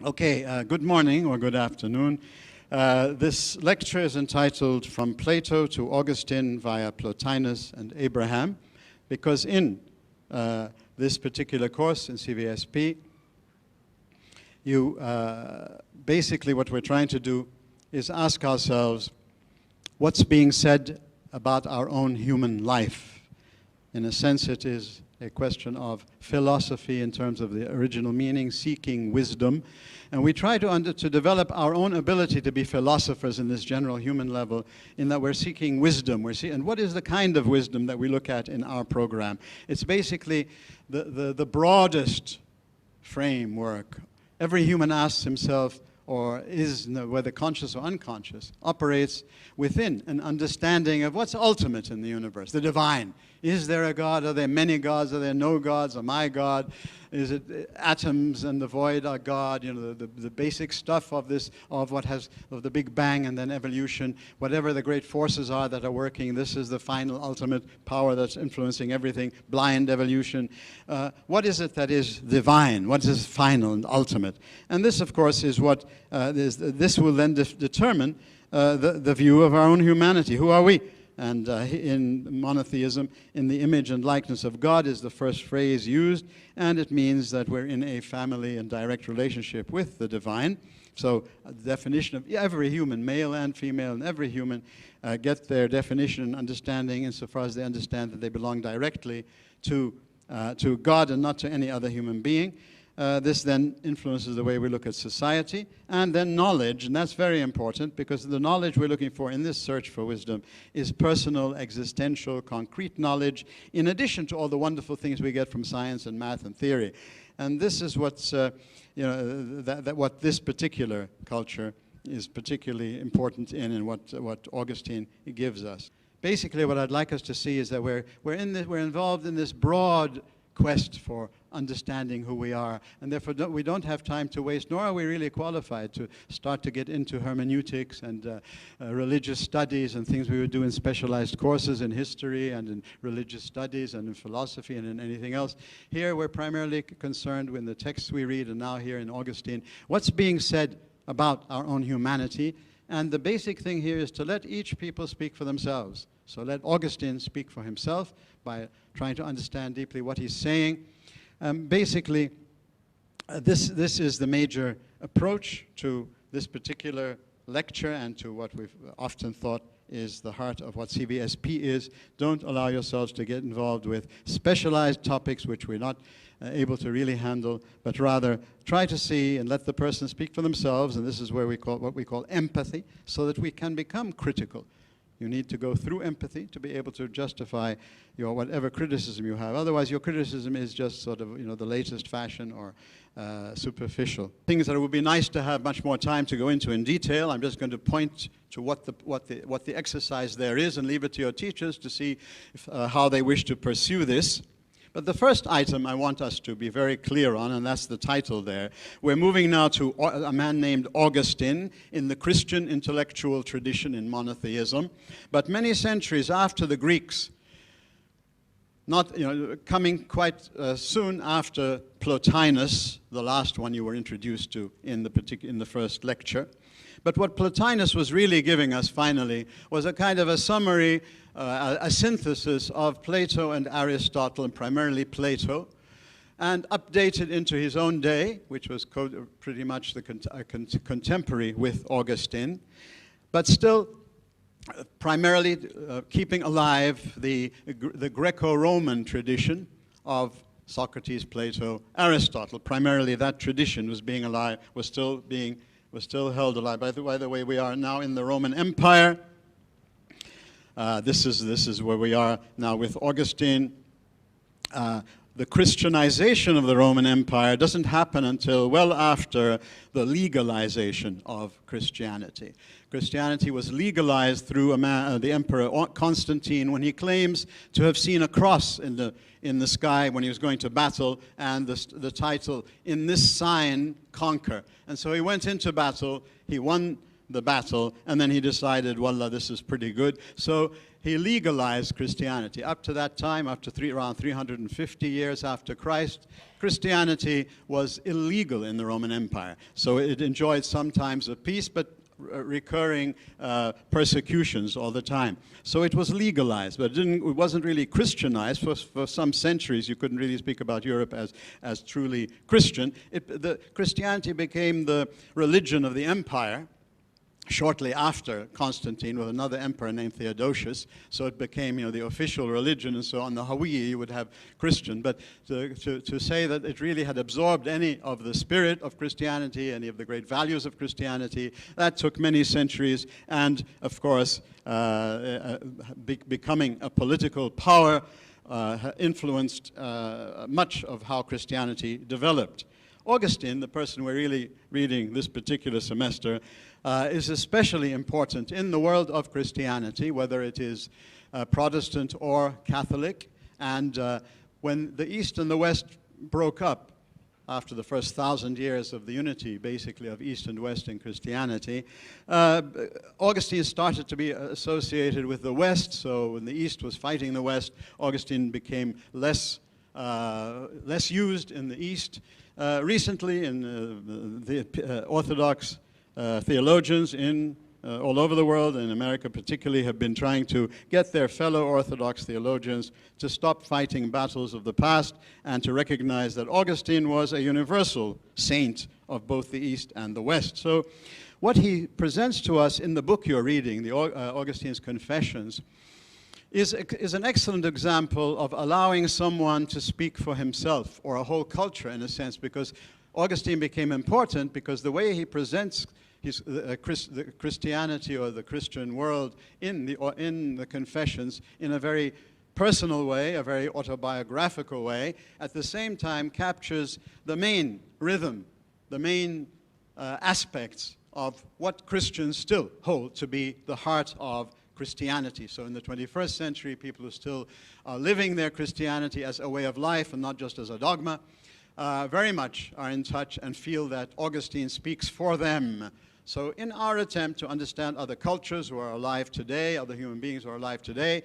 Okay, good morning or good afternoon. This lecture is entitled From Plato to Augustine via Plotinus and Abraham, because in this particular course in CVSP, basically what we're trying to do is ask ourselves what's being said about our own human life. In a sense, it is a question of philosophy in terms of the original meaning, seeking wisdom. And we try to develop our own ability to be philosophers in this general human level, in that we're seeking wisdom. And what is the kind of wisdom that we look at in our program? It's basically the broadest framework. Every human asks himself, or is, whether conscious or unconscious, operates within an understanding of what's ultimate in the universe, the divine. Is there a God? Are there many gods? Are there no gods? Am I God? Is it atoms and the void are God? You know, the basic stuff of this, of the Big Bang and then evolution, whatever the great forces are that are working, this is the final ultimate power that's influencing everything, blind evolution. What is it that is divine? What is final and ultimate? And this, of course, is what this will then determine the view of our own humanity. Who are we? And in monotheism, in the image and likeness of God is the first phrase used, and it means that we're in a family and direct relationship with the divine. So the definition of every human, male and female, and every human get their definition and understanding insofar as they understand that they belong directly to God and not to any other human being. This then influences the way we look at society, and then knowledge, and that's very important because the knowledge we're looking for in this search for wisdom is personal, existential, concrete knowledge, in addition to all the wonderful things we get from science and math and theory. And this is what's, what this particular culture is particularly important in, and what Augustine gives us. Basically, what I'd like us to see is that we're involved in this broad quest for understanding who we are, and therefore we don't have time to waste, nor are we really qualified to start to get into hermeneutics and religious studies and things we would do in specialized courses in history and in religious studies and in philosophy and in anything else. Here we're primarily concerned with the texts we read, and now here in Augustine, what's being said about our own humanity. And the basic thing here is to let each people speak for themselves. So let Augustine speak for himself by trying to understand deeply what he's saying. Basically, this is the major approach to this particular lecture and to what we've often thought is the heart of what CVSP is. Don't allow yourselves to get involved with specialized topics which we're not able to really handle, but rather try to see and let the person speak for themselves, and this is where we call what we call empathy, so that we can become critical. You need to go through empathy to be able to justify your whatever criticism you have. Otherwise, your criticism is just sort of, the latest fashion or superficial. Things that it would be nice to have much more time to go into in detail. I'm just going to point to what the exercise there is and leave it to your teachers to see how they wish to pursue this. But the first item I want us to be very clear on, and that's the title there. We're moving now to a man named Augustine in the Christian intellectual tradition in monotheism. But many centuries after the Greeks, coming quite soon after Plotinus, the last one you were introduced to in the first lecture. But what Plotinus was really giving us finally was a kind of a summary, a synthesis of Plato and Aristotle, and primarily Plato, and updated into his own day, which was pretty much contemporary with Augustine, but still primarily keeping alive the Greco-Roman tradition of Socrates, Plato, Aristotle. Primarily that tradition was being alive, was still held alive. By the way, we are now in the Roman Empire. This is where we are now with Augustine. The Christianization of the Roman Empire doesn't happen until well after the legalization of Christianity. Christianity was legalized through the Emperor Constantine when he claims to have seen a cross in the sky when he was going to battle, and the title, "In this sign conquer." And so he went into battle, he won the battle, and then he decided, wallah, this is pretty good. So he legalized Christianity. Up to that time, around 350 years after Christ, Christianity was illegal in the Roman Empire. So it enjoyed some times of peace, but recurring persecutions all the time. So it was legalized, but it wasn't really Christianized. For some centuries, you couldn't really speak about Europe as truly Christian. Christianity became the religion of the empire shortly after Constantine, with another emperor named Theodosius. So it became, the official religion, and so on the Hawiye you would have Christian. But to say that it really had absorbed any of the spirit of Christianity, any of the great values of Christianity, that took many centuries, and of course, becoming a political power influenced much of how Christianity developed. Augustine, the person we're really reading this particular semester, is especially important in the world of Christianity, whether it is Protestant or Catholic. And when the East and the West broke up after the first 1,000 years of the unity, basically, of East and West in Christianity, Augustine started to be associated with the West. So when the East was fighting the West, Augustine became less used in the East. Recently, in the Orthodox theologians all over the world, in America particularly, have been trying to get their fellow Orthodox theologians to stop fighting battles of the past and to recognize that Augustine was a universal saint of both the East and the West. So what he presents to us in the book you're reading, the Augustine's Confessions, is an excellent example of allowing someone to speak for himself, or a whole culture in a sense, because Augustine became important because the way he presents the Christianity or the Christian world in the Confessions in a very personal way, a very autobiographical way, at the same time captures the main rhythm, the main aspects of what Christians still hold to be the heart of Christianity. So in the 21st century, people who still are living their Christianity as a way of life and not just as a dogma, very much are in touch and feel that Augustine speaks for them. So in our attempt to understand other cultures who are alive today, other human beings who are alive today,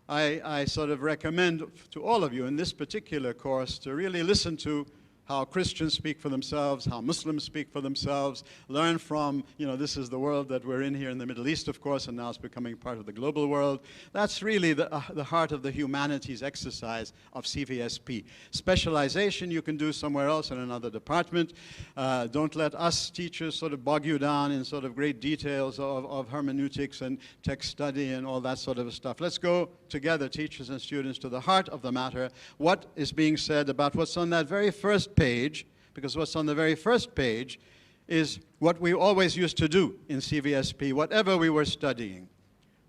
I sort of recommend to all of you in this particular course to really listen to how Christians speak for themselves, how Muslims speak for themselves, learn from, this is the world that we're in here in the Middle East, of course, and now it's becoming part of the global world. That's really the heart of the humanities exercise of CVSP. Specialization you can do somewhere else in another department. Don't let us teachers sort of bog you down in sort of great details of hermeneutics and text study and all that sort of stuff. Let's go together, teachers and students, to the heart of the matter. What is being said about what's on that very first page, because what's on the very first page is what we always used to do in CVSP, whatever we were studying.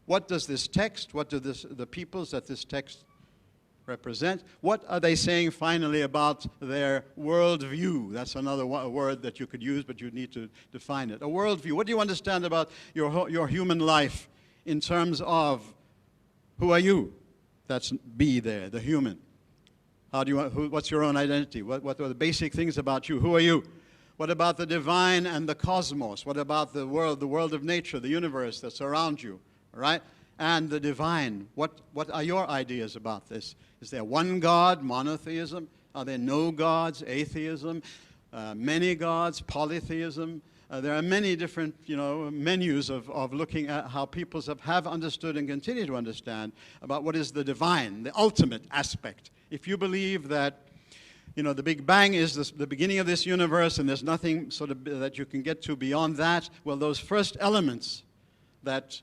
What does this text, what do the peoples that this text represent, what are they saying finally about their worldview? That's another word that you could use, but you need to define it. A worldview. What do you understand about your human life in terms of who are you? That's B there, the human. What's your own identity? What are the basic things about you? Who are you? What about the divine and the cosmos? What about the world of nature, the universe that's around you, all right? And the divine, what are your ideas about this? Is there one God, monotheism? Are there no gods, atheism? Many gods, polytheism? There are many different, menus of looking at how peoples have understood and continue to understand about what is the divine, the ultimate aspect. If you believe that, the Big Bang is the beginning of this universe and there's nothing sort of that you can get to beyond that, well, those first elements that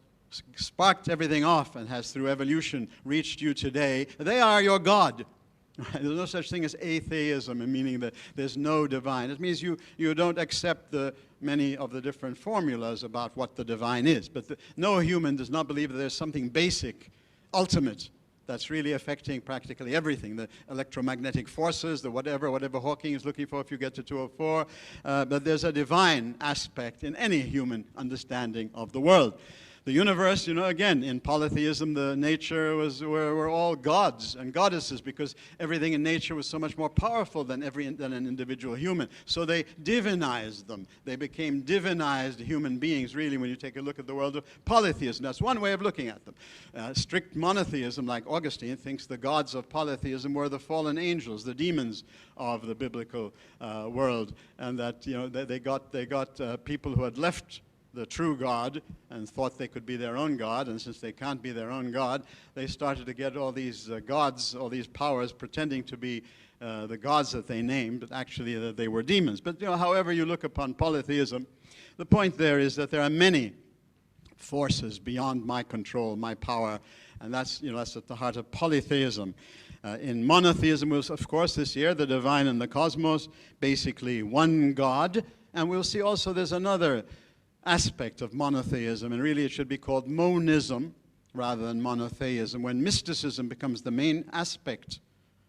sparked everything off and has through evolution reached you today, they are your God. There's no such thing as atheism, meaning that there's no divine. It means you don't accept many of the different formulas about what the divine is. But no human does not believe that there's something basic, ultimate, that's really affecting practically everything. The electromagnetic forces, the whatever Hawking is looking for if you get to 204. But there's a divine aspect in any human understanding of the world. The universe, again, in polytheism, the nature were all gods and goddesses, because everything in nature was so much more powerful than an individual human. So they divinized them. They became divinized human beings, really, when you take a look at the world of polytheism. That's one way of looking at them. Strict monotheism, like Augustine, thinks the gods of polytheism were the fallen angels, the demons of the biblical world, and that they got people who had left the true God and thought they could be their own God, and since they can't be their own God, they started to get all these gods, all these powers, pretending to be the gods that they named, but actually that they were demons. But however you look upon polytheism, the point there is that there are many forces beyond my control, my power, and that's at the heart of polytheism. In monotheism, of course, this year, the divine and the cosmos, basically one God, and we'll see also there's another aspect of monotheism, and really it should be called monism rather than monotheism. When mysticism becomes the main aspect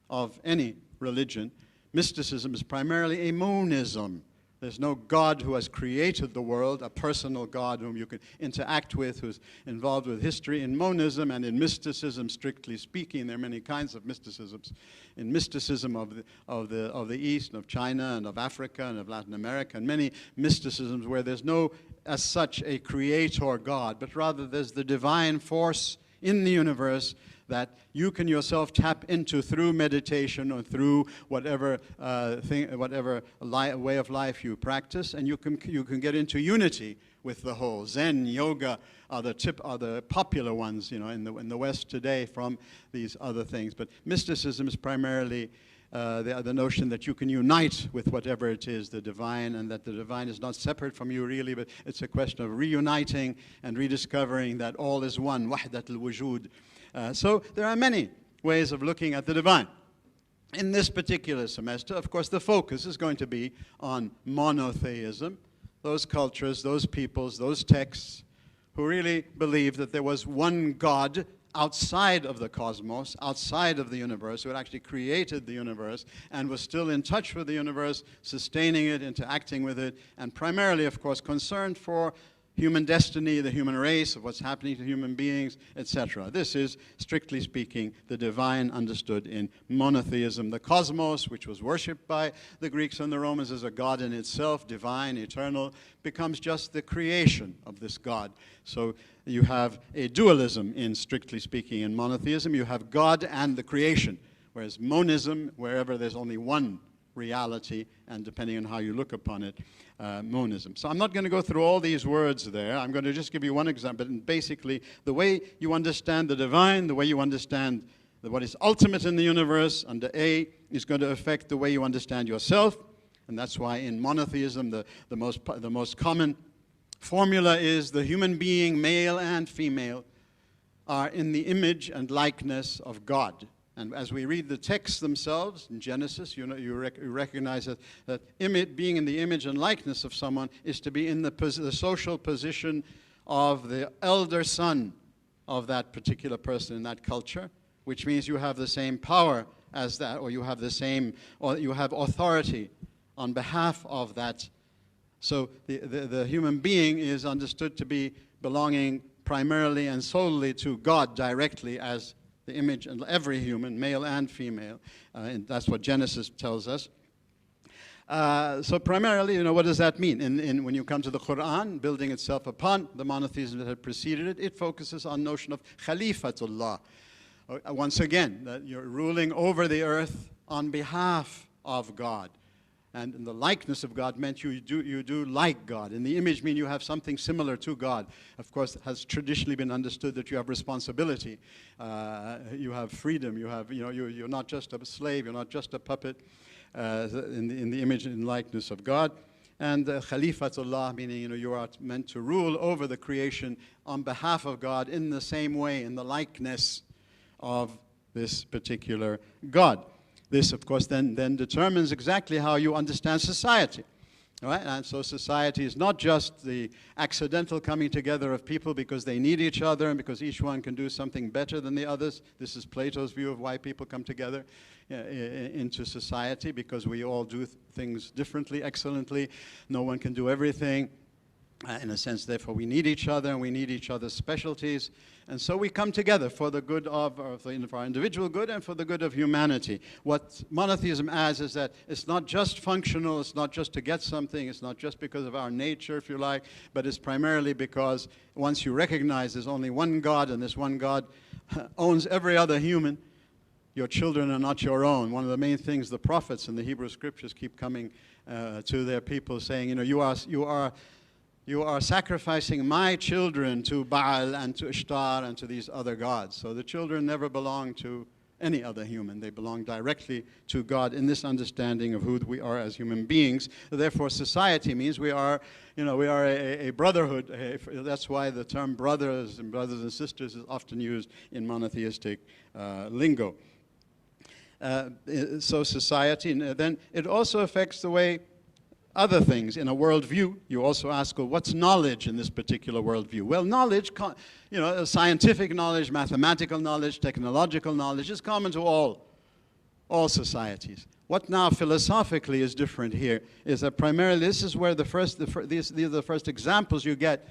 of any religion, mysticism is primarily a monism. There's no God who has created the world, a personal God whom you can interact with, who's involved with history. In monism and in mysticism, strictly speaking, there are many kinds of mysticisms. In mysticism of the East, and of China, and of Africa, and of Latin America, and many mysticisms where there's no, as such, a creator God, but rather there's the divine force in the universe that you can yourself tap into through meditation or through whatever way of life you practice, and you can get into unity with the whole. Zen, yoga are the popular ones, in the West today from these other things. But mysticism is primarily the notion that you can unite with whatever it is, the divine, and that the divine is not separate from you really, but it's a question of reuniting and rediscovering that all is one, wahdat al-wujud. So there are many ways of looking at the divine. In this particular semester, of course, the focus is going to be on monotheism, those cultures, those peoples, those texts who really believed that there was one God outside of the cosmos, outside of the universe, who had actually created the universe and was still in touch with the universe, sustaining it, interacting with it, and primarily, of course, concerned for human destiny, the human race, of what's happening to human beings, etc. This is, strictly speaking, the divine understood in monotheism. The cosmos, which was worshipped by the Greeks and the Romans as a god in itself, divine, eternal, becomes just the creation of this God. So you have a dualism in, strictly speaking, in monotheism. You have God and the creation, whereas monism, wherever there's only one reality, and depending on how you look upon it, monism. So I'm not going to go through all these words there. I'm going to just give you one example. And basically, the way you understand the divine, the way you understand what is ultimate in the universe under A is going to affect the way you understand yourself. And that's why in monotheism, the most common formula is the human being, male and female, are in the image and likeness of God. And as we read the texts themselves in Genesis, you recognize that being in the image and likeness of someone is to be in the social position of the elder son of that particular person in that culture, which means you have the same power as that, or you have authority on behalf of that. So the human being is understood to be belonging primarily and solely to God directly as the image of every human, male and female. And that's what Genesis tells us. So primarily, what does that mean? When you come to the Quran, building itself upon the monotheism that had preceded it, it focuses on the notion of Khalifatullah. Once again, that you're ruling over the earth on behalf of God. And in the likeness of God meant you do like God. In the image mean you have something similar to God. Of course, it has traditionally been understood that you have responsibility. You have freedom. You're not just a slave. You're not just a puppet in the image and likeness of God. And Khalifatullah, meaning you are meant to rule over the creation on behalf of God in the same way, in the likeness of this particular God. This, of course, then determines exactly how you understand society. All right? And so society is not just the accidental coming together of people because they need each other and because each one can do something better than the others. This is Plato's view of why people come together into society, because we all do things differently, excellently. No one can do everything. In a sense, therefore, we need each other and we need each other's specialties. And so we come together for the good of our individual good and for the good of humanity. What monotheism adds is that it's not just functional, it's not just to get something, it's not just because of our nature, if you like, but it's primarily because once you recognize there's only one God and this one God owns every other human, your children are not your own. One of the main things the prophets in the Hebrew scriptures keep coming to their people saying, you are sacrificing my children to Baal and to Ishtar and to these other gods. So the children never belong to any other human. They belong directly to God in this understanding of who we are as human beings. Therefore, society means we are a brotherhood. That's why the term brothers and sisters is often used in monotheistic lingo. So society, and then it also affects the way other things in a worldview. You also ask, well, what's knowledge in this particular worldview? Well, knowledge, scientific knowledge, mathematical knowledge, technological knowledge is common to all societies. What now philosophically is different here is that primarily this is where these are the first examples you get,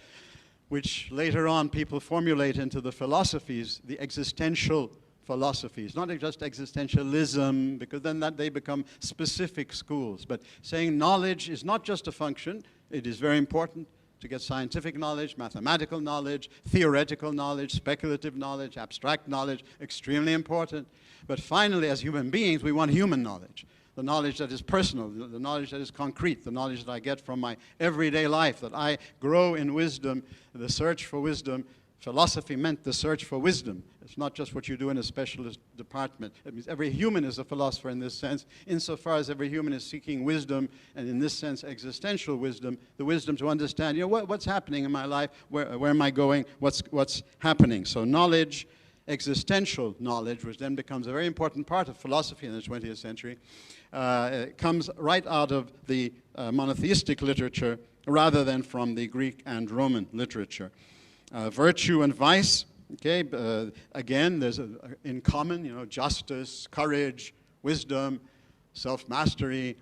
which later on people formulate into the philosophies, the existential philosophies, not just existentialism, because then they become specific schools. But saying knowledge is not just a function, it is very important to get scientific knowledge, mathematical knowledge, theoretical knowledge, speculative knowledge, abstract knowledge, extremely important. But finally, as human beings, we want human knowledge. The knowledge that is personal, the knowledge that is concrete, the knowledge that I get from my everyday life, that I grow in wisdom, the search for wisdom. Philosophy meant the search for wisdom. It's not just what you do in a specialist department. It means every human is a philosopher in this sense, insofar as every human is seeking wisdom, and in this sense, existential wisdom, the wisdom to understand, what's happening in my life, where am I going, what's happening. So knowledge, existential knowledge, which then becomes a very important part of philosophy in the 20th century, comes right out of the monotheistic literature rather than from the Greek and Roman literature. Virtue and vice, okay, again, there's in common, justice, courage, wisdom, self-mastery,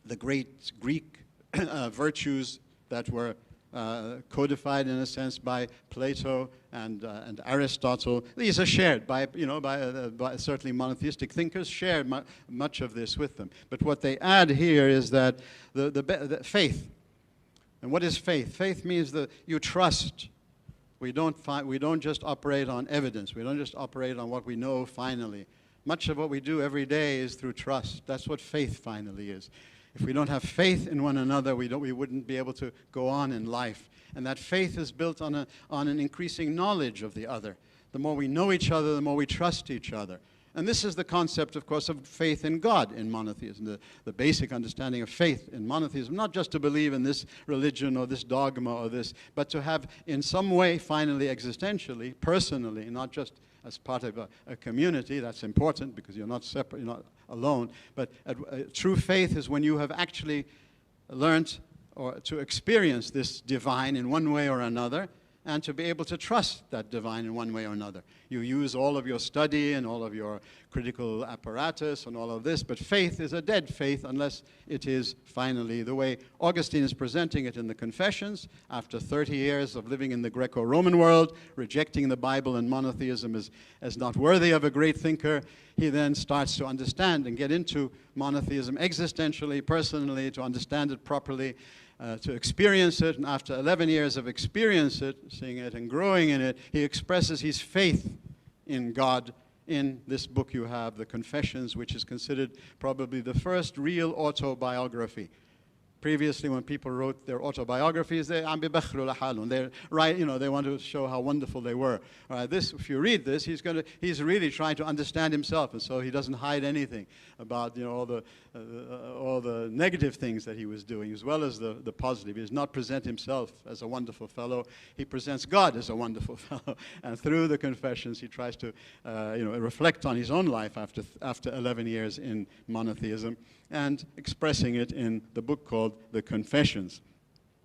the great Greek virtues that were codified in a sense by Plato and Aristotle. These are shared by certainly monotheistic thinkers share much of this with them. But what they add here is that the faith. And what is faith? Faith means that you trust. We don't just operate on evidence. We don't just operate on what we know finally. Much of what we do every day is through trust. That's what faith finally is. If we don't have faith in one another, we wouldn't be able to go on in life. And that faith is built on an increasing knowledge of the other. The more we know each other, the more we trust each other. And this is the concept, of course, of faith in God in monotheism, the basic understanding of faith in monotheism, not just to believe in this religion or this dogma or this, but to have in some way, finally, existentially, personally, not just as part of a community. That's important because you're not separate, you're not alone. But true faith is when you have actually learned or to experience this divine in one way or another, and to be able to trust that divine in one way or another. You use all of your study and all of your critical apparatus and all of this, but faith is a dead faith unless it is finally the way Augustine is presenting it in the Confessions. After 30 years of living in the Greco-Roman world, rejecting the Bible and monotheism as not worthy of a great thinker, he then starts to understand and get into monotheism existentially, personally, to understand it properly, to experience it, and after 11 years of seeing it and growing in it, he expresses his faith in God in this book you have, The Confessions, which is considered probably the first real autobiography. Previously, when people wrote their autobiographies, they want to show how wonderful they were. If you read this, he's really trying to understand himself, and so he doesn't hide anything about all the negative things that he was doing, as well as the positive. He does not present himself as a wonderful fellow. He presents God as a wonderful fellow, and through the Confessions, he tries to reflect on his own life after 11 years in monotheism, and expressing it in the book called The Confessions.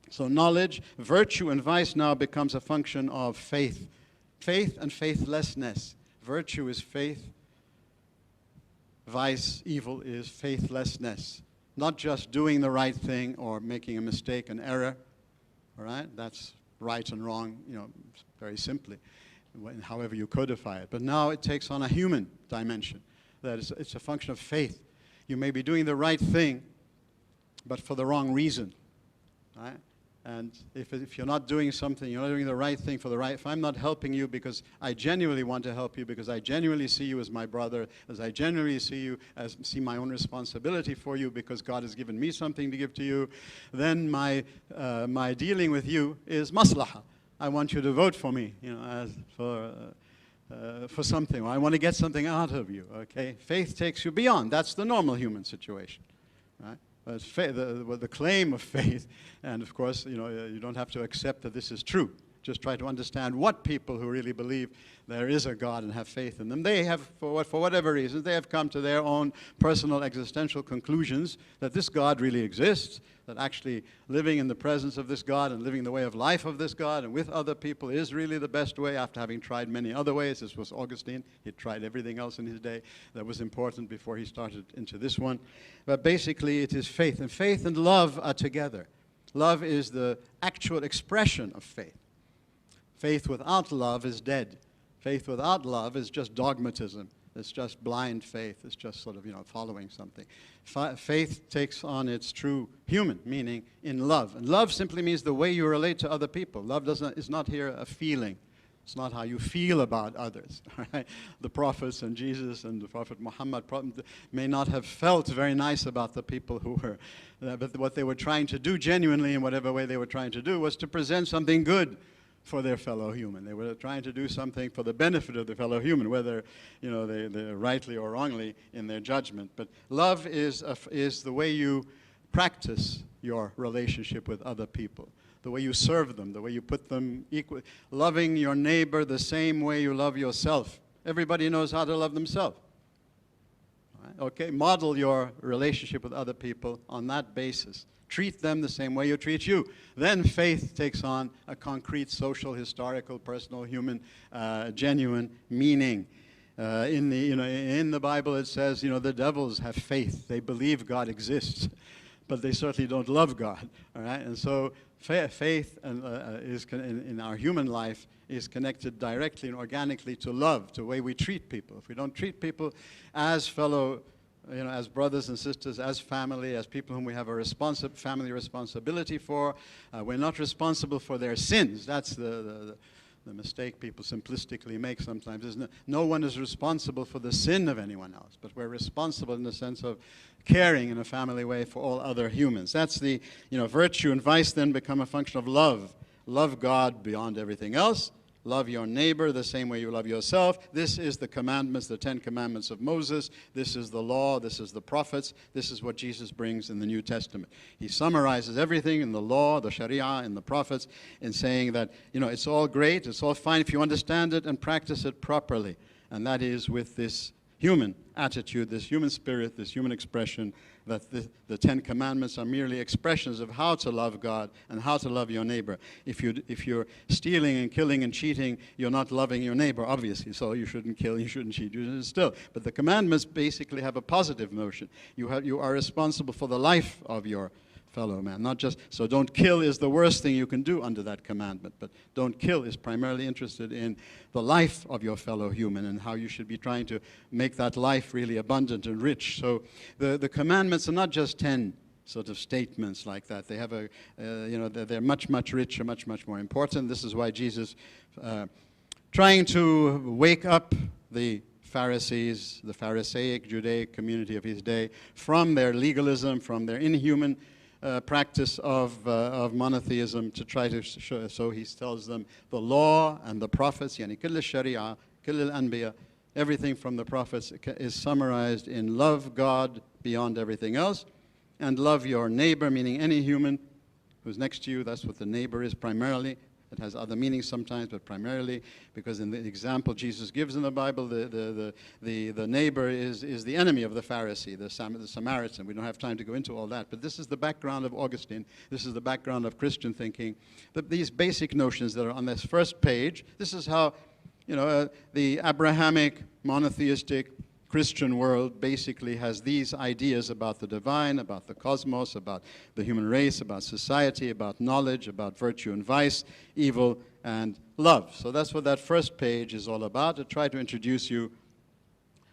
So knowledge, virtue, and vice now becomes a function of faith. Faith and faithlessness. Virtue is faith. Vice, evil, is faithlessness. Not just doing the right thing or making a mistake, an error, All right? That's right and wrong, very simply, however you codify it. But now it takes on a human dimension. That is, it's a function of faith. You may be doing the right thing, but for the wrong reason. Right? And if you're not doing something, you're not doing the right thing for the right, if I'm not helping you because I genuinely want to help you, because I genuinely see you as my brother, as I genuinely see my own responsibility for you, because God has given me something to give to you, then my dealing with you is maslaha. I want you to vote for me, for something, or I want to get something out of you. Okay, faith takes you beyond. That's the normal human situation, right? The claim of faith, and of course, you don't have to accept that this is true. Just try to understand what people who really believe there is a God and have faith in them, they have, for whatever reasons, they have come to their own personal existential conclusions that this God really exists, that actually living in the presence of this God and living the way of life of this God and with other people is really the best way, after having tried many other ways. This was Augustine. He tried everything else in his day that was important before he started into this one. But basically it is faith, and faith and love are together. Love is the actual expression of faith. Faith without love is dead. Faith without love is just dogmatism. It's just blind faith. It's just sort of, following something. Faith takes on its true human meaning in love. And love simply means the way you relate to other people. Love is not here a feeling. It's not how you feel about others. Right? The prophets and Jesus and the Prophet Muhammad may not have felt very nice about the people who were, but what they were trying to do genuinely, in whatever way they were trying to do, was to present something good for their fellow human. They were trying to do something for the benefit of the fellow human, whether they're rightly or wrongly in their judgment. But love is the way you practice your relationship with other people, the way you serve them, the way you put them equal, loving your neighbor the same way you love yourself. Everybody knows how to love themselves. Right? Okay, model your relationship with other people on that basis. Treat them the same way you treat you. Then faith takes on a concrete social, historical, personal, human, genuine meaning. In the Bible it says, the devils have faith. They believe God exists, but they certainly don't love God. All right? And so faith in our human life is connected directly and organically to love, to the way we treat people. If we don't treat people as fellow as brothers and sisters, as family, as people whom we have a family responsibility for. We're not responsible for their sins. That's the mistake people simplistically make sometimes. No one is responsible for the sin of anyone else, but we're responsible in the sense of caring in a family way for all other humans. That's the, virtue and vice then become a function of love. Love God beyond everything else. Love your neighbor the same way you love yourself. This is the commandments, the 10 Commandments of Moses. This is the law. This is the prophets. This is what Jesus brings in the New Testament. He summarizes everything in the law, the Sharia, in the prophets, in saying that, it's all great, it's all fine if you understand it and practice it properly. And that is with this human attitude, this human spirit, this human expression, that the 10 Commandments are merely expressions of how to love God and how to love your neighbor. If you're stealing and killing and cheating, you're not loving your neighbor, obviously, so you shouldn't kill, you shouldn't cheat, you shouldn't steal. But the commandments basically have a positive notion. You are responsible for the life of your fellow man, not just, so don't kill is the worst thing you can do under that commandment, but don't kill is primarily interested in the life of your fellow human and how you should be trying to make that life really abundant and rich. So the commandments are not just 10 sort of statements like that. They have they're much, much richer, much, much more important. This is why Jesus, trying to wake up the Pharisees, the Pharisaic Judaic community of his day, from their legalism, from their inhuman practice of monotheism, to try to show. So he tells them the law and the prophets, yani kull al-sharia, kull al-anbiya, everything from the prophets is summarized in love God beyond everything else, and love your neighbor, meaning any human who's next to you. That's what the neighbor is primarily. It has other meanings sometimes, but primarily because in the example Jesus gives in the Bible, the neighbor is the enemy of the Pharisee, the Samaritan. We don't have time to go into all that, but this is the background of Augustine. This is the background of Christian thinking. These basic notions that are on this first page, this is how the Abrahamic, monotheistic, Christian world basically has these ideas about the divine, about the cosmos, about the human race, about society, about knowledge, about virtue and vice, evil and love. So that's what that first page is all about, to try to introduce you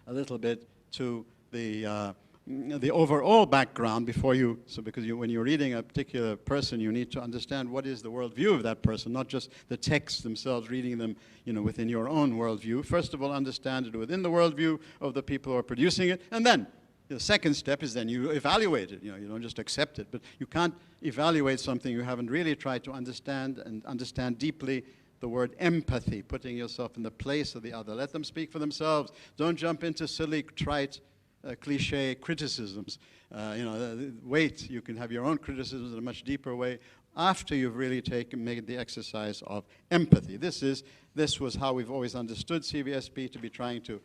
a little bit to the overall background before you, because when you're reading a particular person, you need to understand what is the worldview of that person, not just the texts themselves, reading them, within your own worldview. First of all, understand it within the worldview of the people who are producing it, and then the second step is then you evaluate it. You don't just accept it, but you can't evaluate something you haven't really tried to understand, and understand deeply the word empathy, putting yourself in the place of the other. Let them speak for themselves. Don't jump into silly, trite, cliche criticisms. Wait, you can have your own criticisms in a much deeper way after you've really made the exercise of empathy. This was how we've always understood CVSP, to be trying to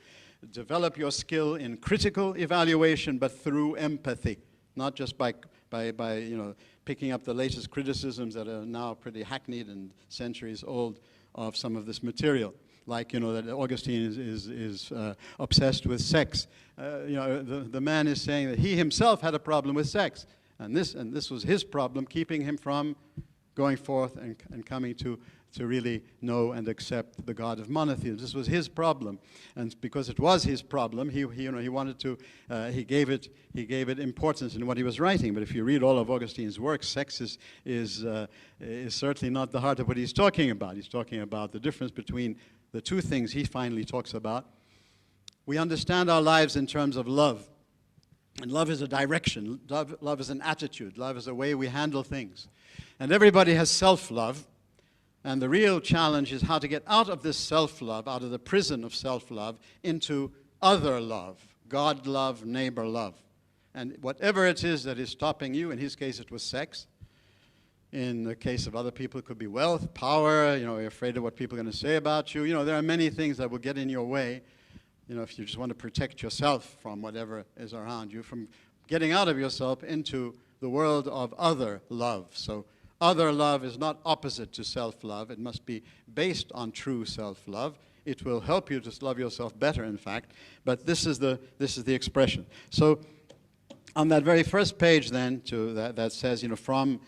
develop your skill in critical evaluation, but through empathy, not just by picking up the latest criticisms that are now pretty hackneyed and centuries old of some of this material. Like, that Augustine is obsessed with sex. The man is saying that he himself had a problem with sex. And this was his problem, keeping him from going forth and coming to really know and accept the God of monotheism. This was his problem. And because it was his problem, he wanted to, he gave it importance in what he was writing. But if you read all of Augustine's works, sex is certainly not the heart of what he's talking about. He's talking about the difference between the two things he finally talks about. We understand our lives in terms of love. And love is a direction. Love is an attitude. Love is a way we handle things. And everybody has self-love. And the real challenge is how to get out of this self-love, out of the prison of self-love, into other love, God love, neighbor love. And whatever it is that is stopping you, in his case it was sex. In the case of other people, it could be wealth, power, you're afraid of what people are going to say about you. There are many things that will get in your way, if you just want to protect yourself from whatever is around you, from getting out of yourself into the world of other love. So other love is not opposite to self-love. It must be based on true self-love. It will help you to love yourself better, in fact. But this is the expression. So on that very first page then, that says, from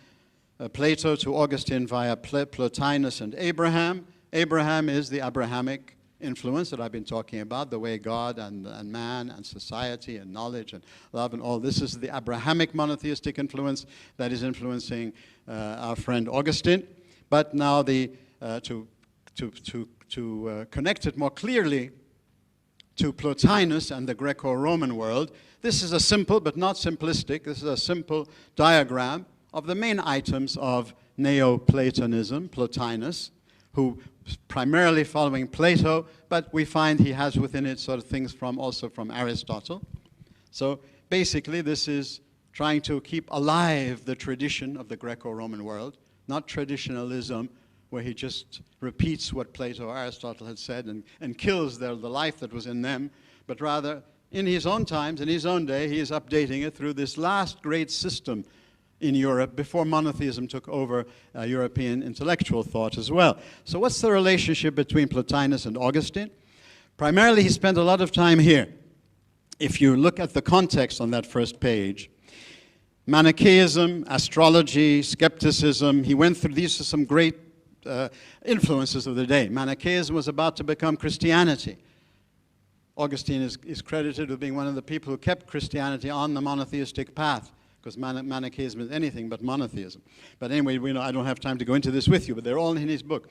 Plato to Augustine via Plotinus and Abraham. Abraham is the Abrahamic influence that I've been talking about, the way God and man and society and knowledge and love and all. This is the Abrahamic monotheistic influence that is influencing our friend Augustine. But now to connect it more clearly to Plotinus and the Greco-Roman world, this is a simple but not simplistic. This is a simple diagram of the main items of Neoplatonism, Plotinus, who is primarily following Plato, but we find he has within it sort of things also from Aristotle. So basically this is trying to keep alive the tradition of the Greco-Roman world, not traditionalism, where he just repeats what Plato or Aristotle had said and kills the life that was in them, but rather in his own times, in his own day, he is updating it through this last great system in Europe before monotheism took over European intellectual thought as well. So what's the relationship between Plotinus and Augustine? Primarily, he spent a lot of time here. If you look at the context on that first page, Manichaeism, astrology, skepticism, he went through, these are some great influences of the day. Manichaeism was about to become Christianity. Augustine is credited with being one of the people who kept Christianity on the monotheistic path, because Manichaeism is anything but monotheism. But anyway, I don't have time to go into this with you, but they're all in his book.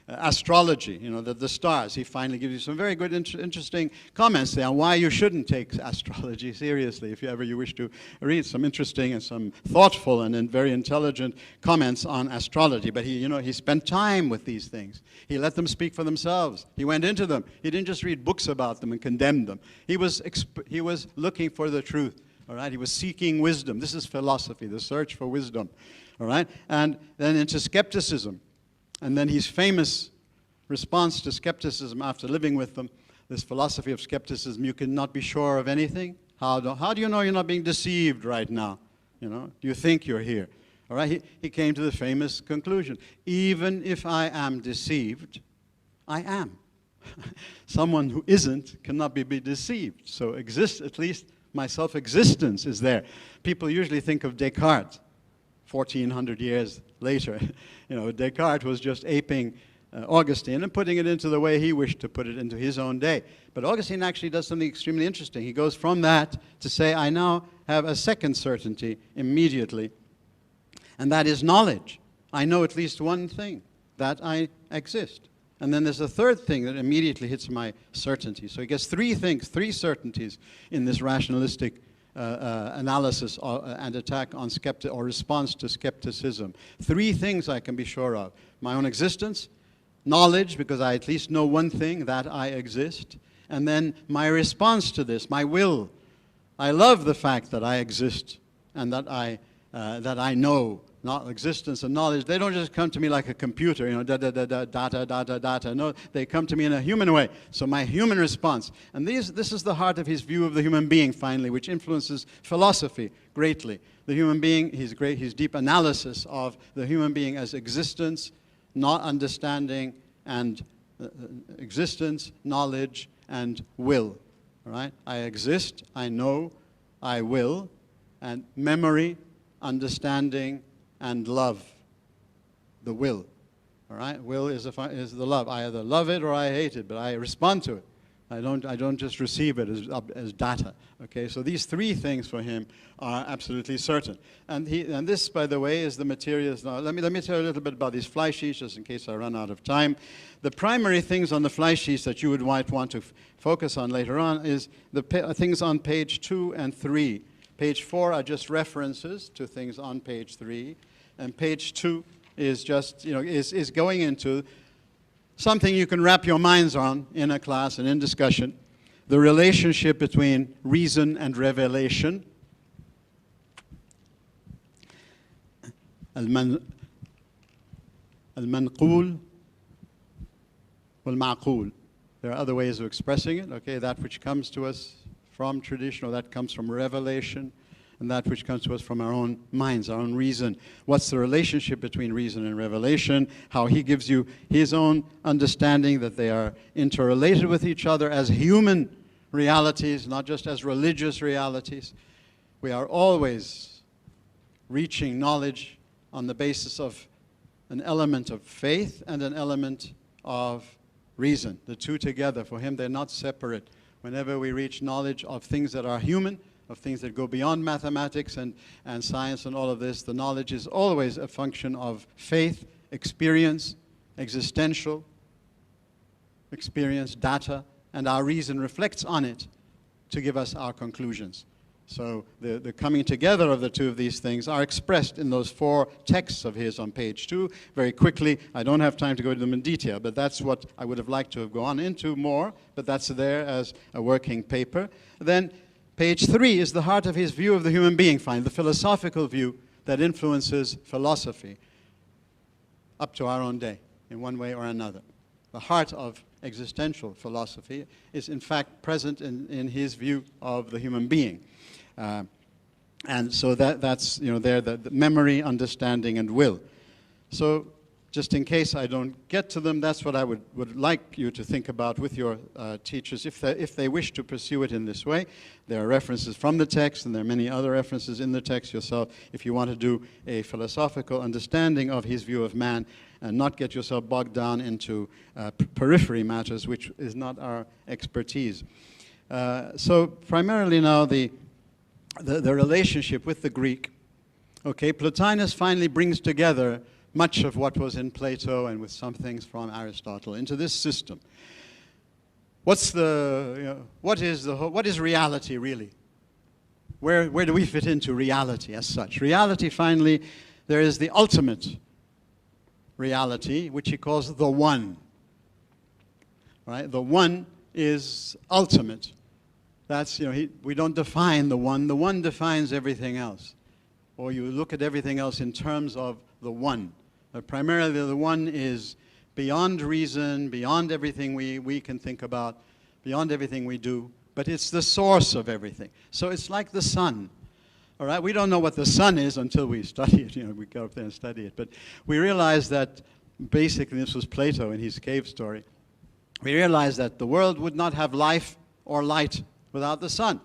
Astrology, the stars. He finally gives you some very good, interesting comments there on why you shouldn't take astrology seriously if you wish to read some interesting and some thoughtful and very intelligent comments on astrology. But he spent time with these things. He let them speak for themselves. He went into them. He didn't just read books about them and condemn them. He was looking for the truth. All right, he was seeking wisdom. This is philosophy, the search for wisdom. All right, and then into skepticism. And then his famous response to skepticism after living with them, this philosophy of skepticism, you cannot be sure of anything. How do you know you're not being deceived right now? Do you think you're here? All right, he came to the famous conclusion. Even if I am deceived, I am. Someone who isn't cannot be deceived. So at least my self-existence is there. People usually think of Descartes, 1400 years later. Descartes was just aping Augustine and putting it into the way he wished to put it into his own day. But Augustine actually does something extremely interesting. He goes from that to say, I now have a second certainty immediately, and that is knowledge. I know at least one thing, that I exist. And then there's a third thing that immediately hits my certainty. So he gets three things, three certainties in this rationalistic analysis and attack on or response to skepticism. Three things I can be sure of. My own existence, knowledge, because I at least know one thing, that I exist, and then my response to this, my will. I love the fact that I exist and that I know. Not existence and knowledge, they don't just come to me like a computer, data. No, they come to me in a human way. So my human response. And this is the heart of his view of the human being, finally, which influences philosophy greatly. The human being, his deep analysis of the human being as existence, not understanding, and existence, knowledge, and will. All right? I exist, I know, I will, and memory, understanding, and love, the will. All right? Will is the love. I either love it or I hate it, but I respond to it. I don't just receive it as data. Okay? So these three things for him are absolutely certain. And this, by the way, is the materials. Now, let me tell you a little bit about these fly sheets, just in case I run out of time. The primary things on the fly sheets that you might want to focus on later on is the things on page 2 and 3. Page 4 are just references to things on page 3. And page 2 is just, is going into something you can wrap your minds on in a class and in discussion. The relationship between reason and revelation. Al-manqul wal-ma'qul. There are other ways of expressing it, okay? That which comes to us from tradition, or that comes from revelation, and that which comes to us from our own minds, our own reason. What's the relationship between reason and revelation? How he gives you his own understanding that they are interrelated with each other as human realities, not just as religious realities. We are always reaching knowledge on the basis of an element of faith and an element of reason. The two together, for him, they're not separate. Whenever we reach knowledge of things that are human, of things that go beyond mathematics and science and all of this, the knowledge is always a function of faith, experience, existential experience, data, and our reason reflects on it to give us our conclusions. So the coming together of the two of these things are expressed in those 4 texts of his on page 2. Very quickly, I don't have time to go into them in detail, but that's what I would have liked to have gone into more, but that's there as a working paper. Then page 3 is the heart of his view of the human being, the philosophical view that influences philosophy up to our own day, in one way or another. The heart of existential philosophy is in fact present in his view of the human being. And so that's, there, the memory, understanding, and will. So just in case I don't get to them, that's what I would like you to think about with your teachers if they wish to pursue it in this way. There are references from the text, and there are many other references in the text yourself if you want to do a philosophical understanding of his view of man and not get yourself bogged down into periphery matters, which is not our expertise. So primarily now the relationship with the Greek. Okay, Plotinus finally brings together much of what was in Plato and with some things from Aristotle into this system. What is reality really? Where do we fit into reality as such? Reality, finally, there is the ultimate reality, which he calls the one. Right? The one is ultimate. That's, we don't define the one. The one defines everything else. Or you look at everything else in terms of the one. But primarily the one is beyond reason, beyond everything we can think about, beyond everything we do. But it's the source of everything. So it's like the sun. All right? We don't know what the sun is until we study it. We go up there and study it. But we realize that basically, this was Plato in his cave story, we realize that the world would not have life or light without the sun.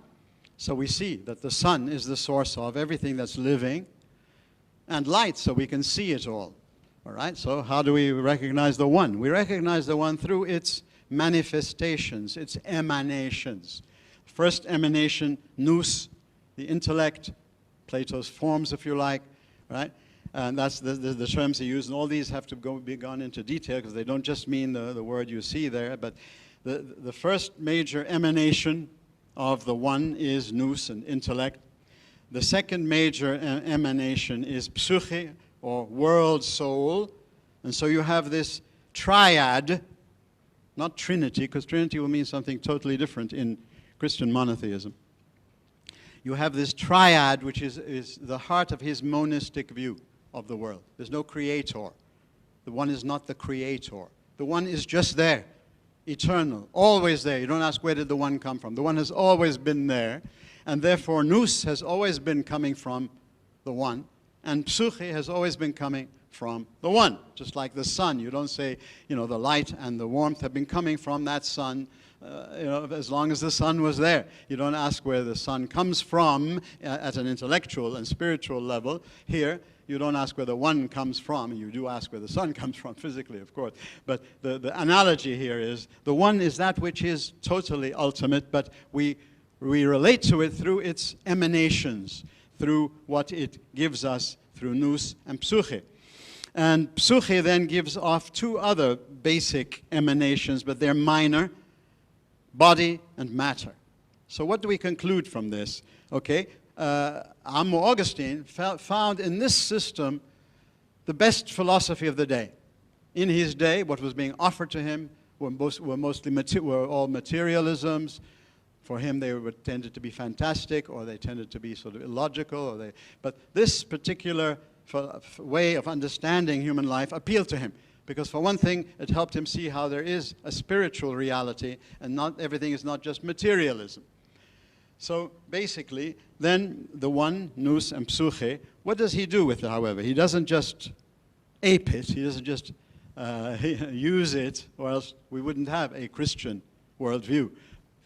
So we see that the sun is the source of everything that's living, and light, so we can see it all. All right, so how do we recognize the one? We recognize the one through its manifestations, its emanations. First emanation, nous, the intellect, Plato's forms, if you like, right? And that's the terms he used, and all these have to be gone into detail because they don't just mean the word you see there, but the first major emanation of the one is nous and intellect. The second major emanation is psyche, or world soul. And so you have this triad, not trinity, because trinity will mean something totally different in Christian monotheism. You have this triad, which is the heart of his monistic view of the world. There's no creator. The one is not the creator. The one is just there, eternal, always there. You don't ask where did the one come from. The one has always been there, and therefore nous has always been coming from the one, and psyche has always been coming from the one. Just like the sun, you don't say, the light and the warmth have been coming from that sun, as long as the sun was there. You don't ask where the sun comes from at an intellectual and spiritual level. Here, you don't ask where the one comes from. You do ask where the sun comes from physically, of course. But the analogy here is the one is that which is totally ultimate, but we relate to it through its emanations, through what it gives us through nous and psyche. And psyche then gives off two other basic emanations, but they're minor, body and matter. So what do we conclude from this? Okay, Augustine found in this system the best philosophy of the day. In his day, what was being offered to him were all materialisms. For him, they tended to be fantastic, or they tended to be sort of illogical. But this particular way of understanding human life appealed to him, because for one thing, it helped him see how there is a spiritual reality, and not everything is not just materialism. So basically, then the one, nous and psyche, what does he do with it, however? He doesn't just ape it, he doesn't just use it, or else we wouldn't have a Christian worldview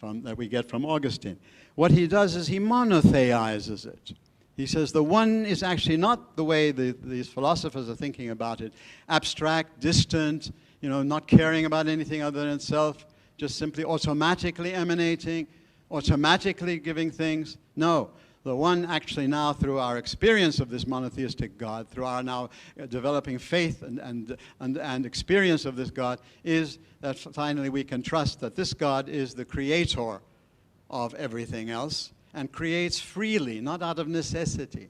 that we get from Augustine. What he does is he monotheizes it. He says the one is actually not the way these philosophers are thinking about it, abstract, distant, not caring about anything other than itself, just simply automatically emanating, automatically giving things. No, the one actually now, through our experience of this monotheistic God, through our now developing faith and experience of this God, is that finally we can trust that this God is the creator of everything else, and creates freely, not out of necessity.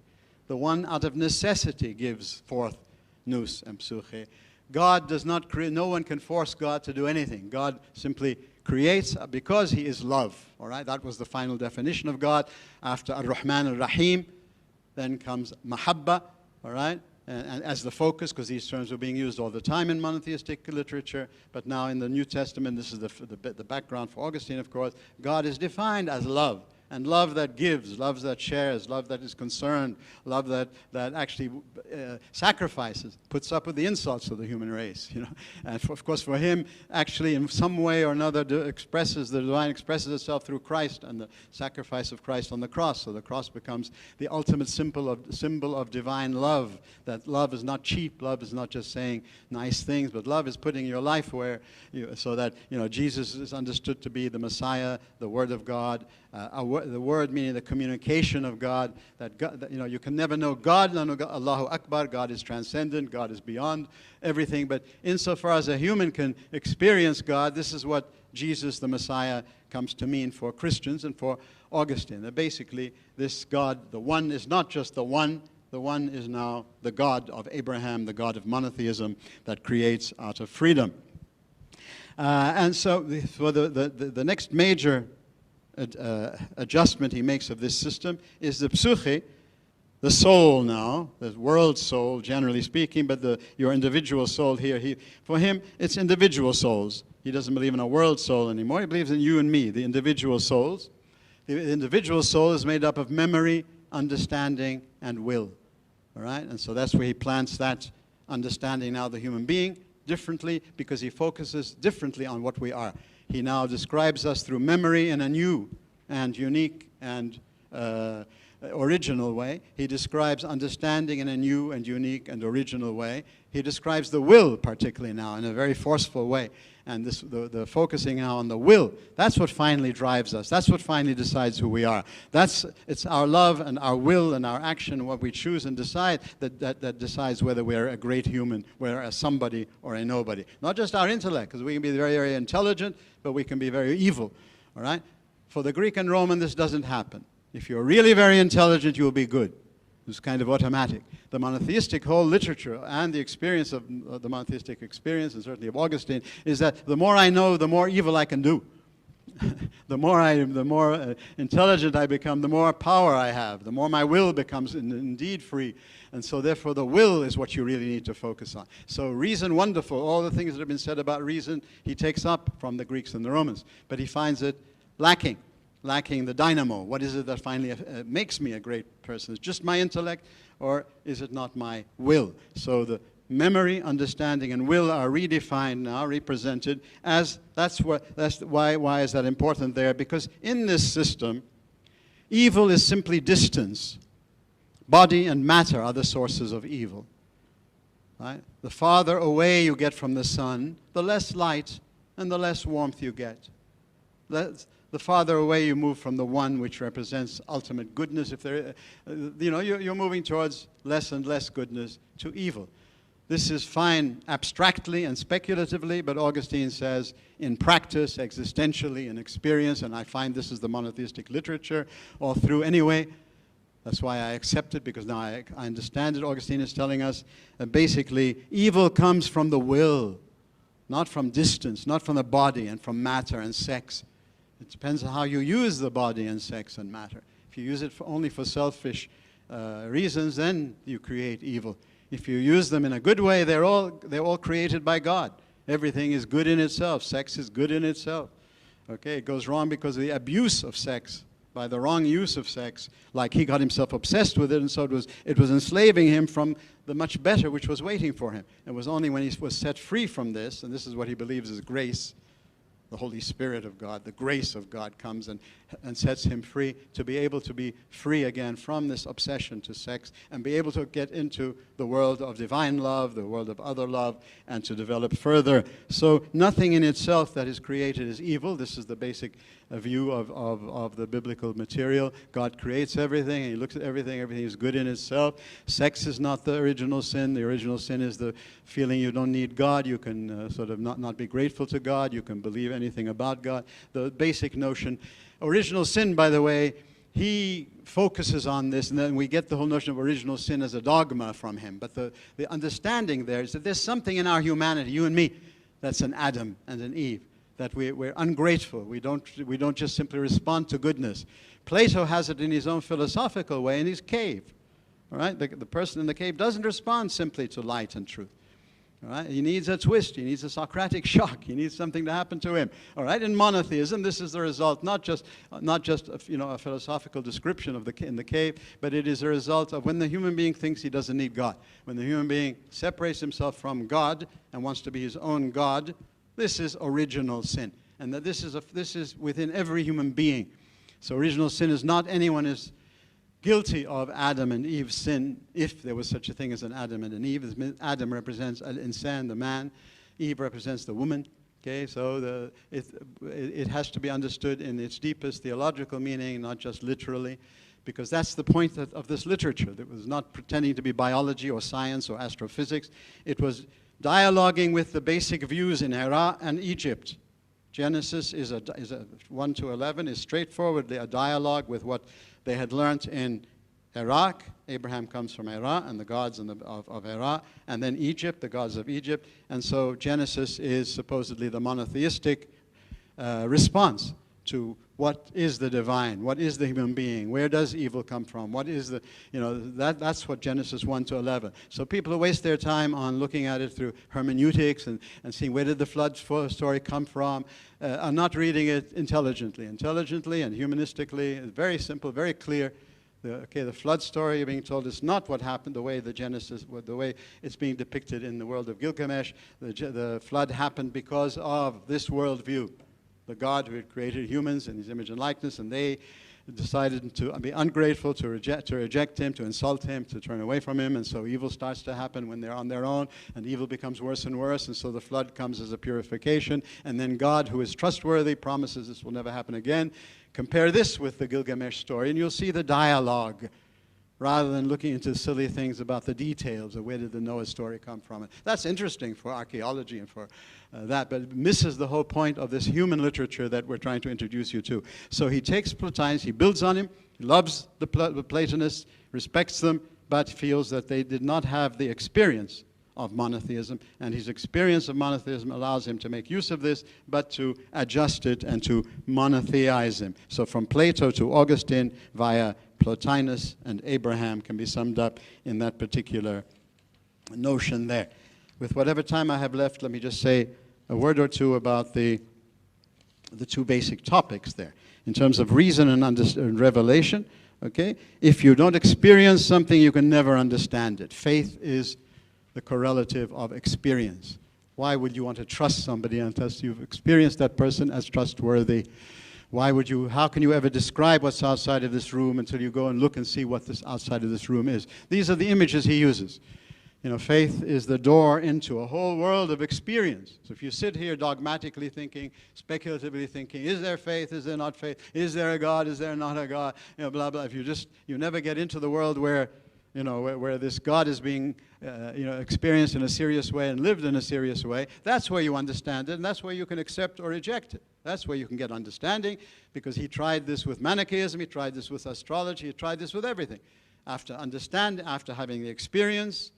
The one out of necessity gives forth nous and psyche. God does not create, no one can force God to do anything. God simply creates because he is love. All right, that was the final definition of God. After Ar-Rahman Ar-Rahim, then comes Mahabba, all right, and as the focus, because these terms were being used all the time in monotheistic literature. But now in the New Testament, this is the background for Augustine, of course, God is defined as love. And love that gives, love that shares, love that is concerned, love that actually sacrifices, puts up with the insults of the human race. And of course, for him, actually, in some way or another, the divine expresses itself through Christ and the sacrifice of Christ on the cross. So the cross becomes the ultimate symbol of divine love. That love is not cheap. Love is not just saying nice things, but love is putting your life where, so that Jesus is understood to be the Messiah, the Word of God. The word meaning the communication of God, that God, you can never know God, Allahu Akbar, God is transcendent, God is beyond everything, but insofar as a human can experience God, this is what Jesus, the Messiah, comes to mean for Christians and for Augustine. That basically, this God, the one, is not just the one is now the God of Abraham, the God of monotheism that creates out of freedom. And so for the next major adjustment he makes of this system is the psyche, the soul now, the world soul, generally speaking, but your individual soul here, for him, it's individual souls. He doesn't believe in a world soul anymore. He believes in you and me, the individual souls. The individual soul is made up of memory, understanding, and will. All right? And so that's where he plants that understanding now, the human being, differently because he focuses differently on what we are. He now describes us through memory in a new and unique and original way. He describes understanding in a new and unique and original way. He describes the will, particularly now, in a very forceful way. And the focusing now on the will, that's what finally drives us. That's what finally decides who we are. It's our love and our will and our action, what we choose and decide, that decides whether we're a great human, we're a somebody or a nobody. Not just our intellect, because we can be very, very intelligent, but we can be very evil. All right? For the Greek and Roman, this doesn't happen. If you're really very intelligent, you'll be good. It's kind of automatic. The monotheistic whole literature and the experience of the monotheistic experience, and certainly of Augustine, is that the more I know, the more evil I can do. The more intelligent I become, the more power I have, the more my will becomes indeed free. And so therefore the will is what you really need to focus on. So reason, wonderful. All the things that have been said about reason, he takes up from the Greeks and the Romans. But he finds it lacking the dynamo. What is it that finally makes me a great person? Is it just my intellect, or is it not my will? So the memory, understanding, and will are redefined now, represented as, why is that important there? Because in this system, evil is simply distance. Body and matter are the sources of evil. Right? The farther away you get from the sun, the less light and the less warmth you get. The farther away you move from the one which represents ultimate goodness, if there, you're moving towards less and less goodness to evil. This is fine abstractly and speculatively, but Augustine says in practice, existentially, in experience, and I find this is the monotheistic literature all through anyway. That's why I accept it, because now I understand it. Augustine is telling us that basically evil comes from the will, not from distance, not from the body and from matter and sex. It depends on how you use the body and sex and matter. If you use it only for selfish reasons, then you create evil. If you use them in a good way, they're all created by God. Everything is good in itself. Sex is good in itself. Okay, it goes wrong because of the abuse of sex, by the wrong use of sex. Like he got himself obsessed with it, and so it was enslaving him from the much better which was waiting for him. It was only when he was set free from this, and this is what he believes is grace, the Holy Spirit of God, the grace of God comes and sets him free to be able to be free again from this obsession to sex and be able to get into the world of divine love, the world of other love, and to develop further. So nothing in itself that is created is evil. This is the basic view of the biblical material. God creates everything, and he looks at everything. Everything is good in itself. Sex is not the original sin. The original sin is the feeling you don't need God. You can sort of not be grateful to God. You can believe anything about God. The basic notion. Original sin, by the way, he focuses on this, and then we get the whole notion of original sin as a dogma from him. But the understanding there is that there's something in our humanity, you and me, that's an Adam and an Eve, that we're ungrateful. We don't just simply respond to goodness. Plato has it in his own philosophical way in his cave. All right? The person in the cave doesn't respond simply to light and truth. All right? He needs a twist. He needs a Socratic shock. He needs something to happen to him. All right? In monotheism, this is the result, not just a philosophical description of in the cave, but it is a result of when the human being thinks he doesn't need God. When the human being separates himself from God and wants to be his own God, this is original sin. And that this is within every human being. So original sin is not anyone is guilty of Adam and Eve's sin, if there was such a thing as an Adam and an Eve. Adam represents Al-Insan, the man. Eve represents the woman. Okay, so it has to be understood in its deepest theological meaning, not just literally, because that's the point of this literature. It was not pretending to be biology or science or astrophysics. It was dialoguing with the basic views in Iraq and Egypt. Genesis is a 1 to 11 is straightforwardly a dialogue with what they had learnt in Iraq. Abraham comes from Iraq and the gods of Iraq, and then Egypt, the gods of Egypt. And so Genesis is supposedly the monotheistic response to what is the divine, what is the human being, where does evil come from, what is the, that's what Genesis 1 to 11. So people who waste their time on looking at it through hermeneutics and seeing where did the flood story come from, are not reading it intelligently and humanistically. It's very simple, very clear. The flood story you're being told is not what happened the way the Genesis, the way it's being depicted in the world of Gilgamesh. The flood happened because of this worldview. The God who had created humans in his image and likeness, and they decided to be ungrateful, to reject him, to insult him, to turn away from him, and so evil starts to happen when they're on their own, and evil becomes worse and worse, and so the flood comes as a purification, and then God, who is trustworthy, promises this will never happen again. Compare this with the Gilgamesh story, and you'll see the dialogue, rather than looking into silly things about the details of where did the Noah story come from. That's interesting for archaeology and for that, but it misses the whole point of this human literature that we're trying to introduce you to. So he takes Plotinus, he builds on him, he loves the Platonists, respects them, but feels that they did not have the experience of monotheism, and his experience of monotheism allows him to make use of this, but to adjust it and to monotheize him. So from Plato to Augustine via Plotinus and Abraham can be summed up in that particular notion there. With whatever time I have left, let me just say a word or two about the two basic topics there. In terms of reason and revelation, okay? If you don't experience something, you can never understand it. Faith is the correlative of experience. Why would you want to trust somebody unless you've experienced that person as trustworthy? How can you ever describe what's outside of this room until you go and look and see what this outside of this room is? These are the images he uses. You know, faith is the door into a whole world of experience. So if you sit here dogmatically thinking, speculatively thinking, is there faith, is there not faith, is there a God, is there not a God, you know, blah, blah. If you never get into the world where, you know, where this God is being, experienced in a serious way and lived in a serious way, that's where you understand it, and that's where you can accept or reject it. That's where you can get understanding, because he tried this with Manichaeism, he tried this with astrology, he tried this with everything. After having the experience,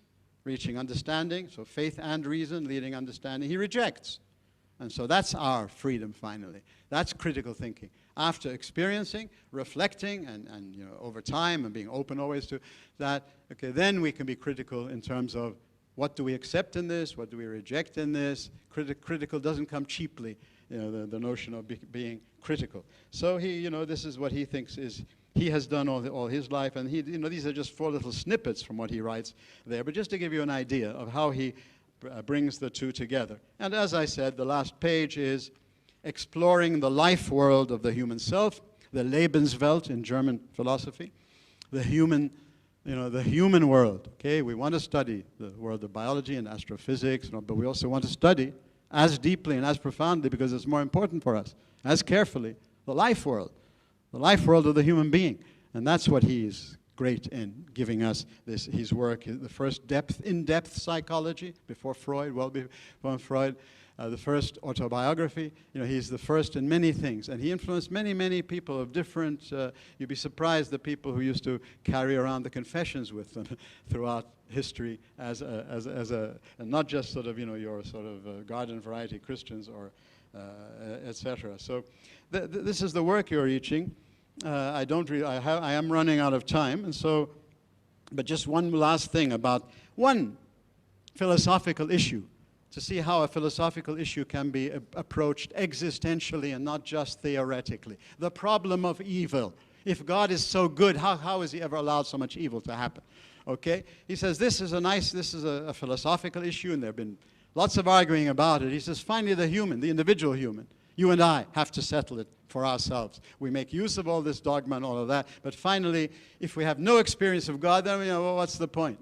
reaching understanding, so faith and reason leading understanding, he rejects. And so that's our freedom finally. That's critical thinking. After experiencing, reflecting, and over time, and being open always to that, okay, then we can be critical in terms of what do we accept in this, what do we reject in this. Critical doesn't come cheaply, the notion of being critical. So this is what he thinks he has done all his life, and these are just 4 little snippets from what he writes there, but just to give you an idea of how he brings the two together. And as I said, the last page is exploring the life world of the human self, the Lebenswelt in German philosophy, the human world. Okay, we want to study the world of biology and astrophysics, but we also want to study as deeply and as profoundly, because it's more important for us, as carefully, the life world of the human being. And that's what he's great in giving us his work, the first in-depth psychology, before Freud, well before Freud, the first autobiography. He's the first in many things, and he influenced many, many people of different, you'd be surprised the people who used to carry around the Confessions with them throughout history as not just sort of, your sort of garden variety Christians or etc. So this is the work you're reaching. I am running out of time, and so, but just one last thing about one philosophical issue, to see how a philosophical issue can be approached existentially and not just theoretically. The problem of evil. If God is so good, how has he ever allowed so much evil to happen? Okay? He says this is a philosophical issue, and there have been lots of arguing about it. He says, finally the individual human, you and I have to settle it for ourselves. We make use of all this dogma and all of that, but finally, if we have no experience of God, then what's the point?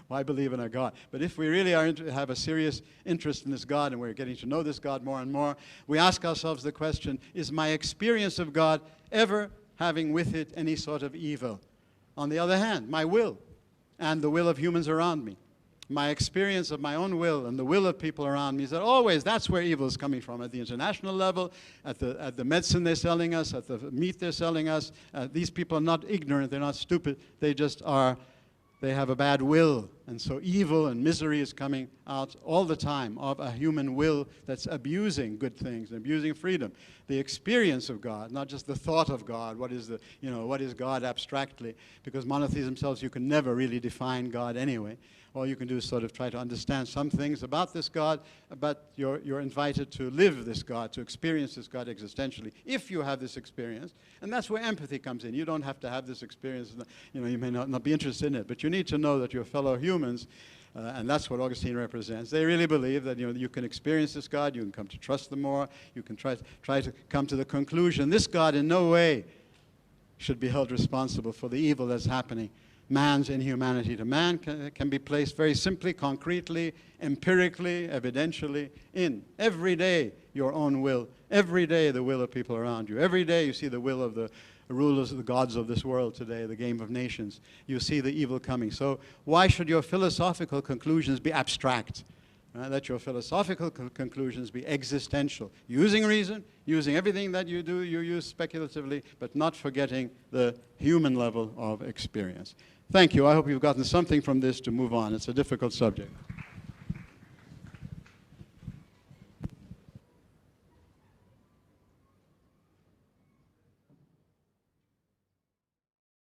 Why believe in a God? But if we really have a serious interest in this God, and we're getting to know this God more and more, we ask ourselves the question, is my experience of God ever having with it any sort of evil? On the other hand, my will and the will of humans around me, my experience of my own will and the will of people around me, is that always that's where evil is coming from, at the international level, at the medicine they're selling us, at the meat they're selling us. These people are not ignorant, they're not stupid, they just are, they have a bad will And so evil and misery is coming out all the time of a human will that's abusing good things, abusing freedom. The experience of God, not just the thought of God, what is God abstractly, because monotheism tells you can never really define God anyway. All you can do is sort of try to understand some things about this God, but you're invited to live this God, to experience this God existentially, if you have this experience. And that's where empathy comes in. You don't have to have this experience. You may not be interested in it, but you need to know that your fellow humans, and that's what Augustine represents, they really believe that you can experience this God, you can come to trust them more, you can try to come to the conclusion this God in no way should be held responsible for the evil that's happening. Man's inhumanity to man can be placed very simply, concretely, empirically, evidentially in every day your own will, every day the will of people around you. Every day you see the will of the rulers, the gods of this world today, the game of nations. You see the evil coming. So why should your philosophical conclusions be abstract? Let your philosophical conclusions be existential. Using reason, using everything that you do, you use speculatively, but not forgetting the human level of experience. Thank you. I hope you've gotten something from this to move on. It's a difficult subject.